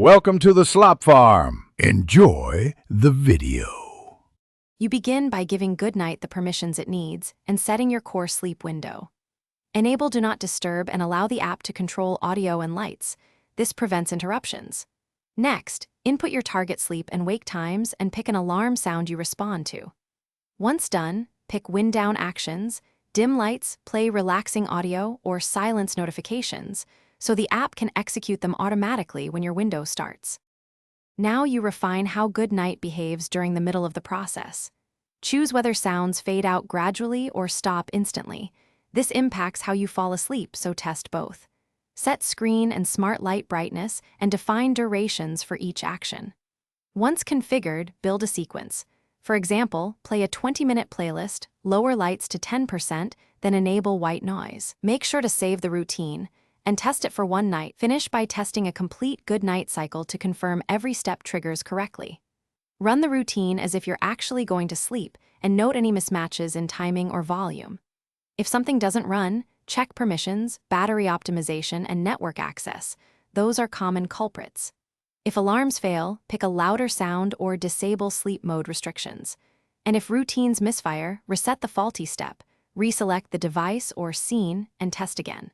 Welcome to the Slop Farm. Enjoy the video. You begin by giving Goodnight the permissions it needs and setting your core sleep window. Enable Do Not Disturb and allow the app to control audio and lights. This prevents interruptions. Next, input your target sleep and wake times and pick an alarm sound you respond to. Once done, pick wind down actions, dim lights, play relaxing audio, or silence notifications, so the app can execute them automatically when your window starts. Now you refine how Goodnight behaves during the middle of the process. Choose whether sounds fade out gradually or stop instantly. This impacts how you fall asleep, so test both. Set screen and smart light brightness and define durations for each action. Once configured, build a sequence. For example, play a 20-minute playlist, lower lights to 10%, then enable white noise. Make sure to save the routine and test it for one night. Finish by testing a complete Goodnight cycle to confirm every step triggers correctly. Run the routine as if you're actually going to sleep and note any mismatches in timing or volume. If something doesn't run, check permissions, battery optimization, and network access. Those are common culprits. If alarms fail, pick a louder sound or disable sleep mode restrictions. And if routines misfire, reset the faulty step, reselect the device or scene, and test again.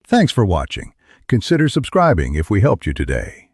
Thanks for watching. Consider subscribing if we helped you today.